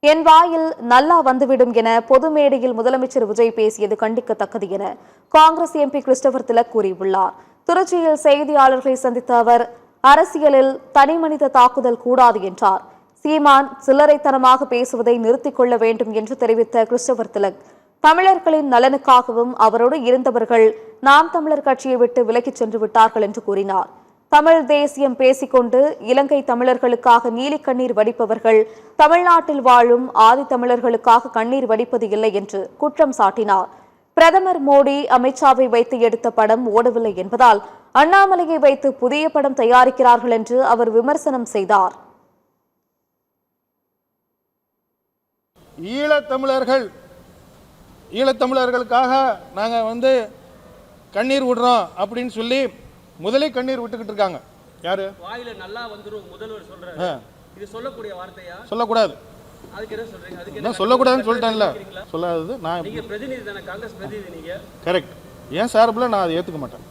என் வாயில் நல்லா வந்துவிடும் என பொது மேடையில் முதலமைச்சர் விஜய் பேசியது கண்டிக்கத்தக்கது என காங்கிரஸ் எம்பி கிறிஸ்டோபர் திலக் கூறியுள்ளார். திருச்சியில் செய்தியாளர்களை சந்தித்த அவர், அரசியலில் தனிமனித தாக்குதல் கூடாது என்றார். சீமான் சில்லறைத்தனமாக பேசுவதை நிறுத்திக் கொள்ள வேண்டும் என்று தெரிவித்த கிறிஸ்டோபர் திலக், தமிழர்களின் நலனுக்காகவும் அவரோடு இருந்தவர்கள் நாம் தமிழர் கட்சியை விட்டு விலகிச் சென்று விட்டார்கள் என்று கூறினார். தமிழ் தேசியம் பேசிக்கொண்டு இலங்கை தமிழர்களுக்காக நீலி கண்ணீர் வடிப்பவர்கள் தமிழ்நாட்டில் வாழும் ஆதி தமிழர்களுக்காக கண்ணீர் வடிப்பது இல்லை என்று குற்றம் சாட்டினார். பிரதமர் மோடி அமித்ஷாவை வைத்து எடுத்த படம் ஓடவில்லை என்பதால் அண்ணாமலையை வைத்து புதிய படம் தயாரிக்கிறார்கள் என்று அவர் விமர்சனம் செய்தார். ஈழத்தமிழர்களுக்காக நாங்கள் கண்ணீர் விடுறோம் அப்படின்னு சொல்லி முதலே கண்ணீர் விட்டுக்கிட்டு இருக்காங்க. யாரு வாயில நல்லா வந்துரும் முதல்வர் சொல்றாரு. இது சொல்லக்கூடிய வார்த்தையா? சொல்லக்கூடாது. அதுக்கு என்ன சொல்றீங்க? அதுக்கு என்ன சொல்லக்கூடாதுன்னு சொல்லிட்டேன்ல. சொல்லாதது நான் நீங்க பிரதிநிதி தானே, காங்கிரஸ் பிரதிநிதி நீங்க. கரெக்ட். ஏன் சார்பில் நான் அதை ஏற்றுக்க மாட்டேன்.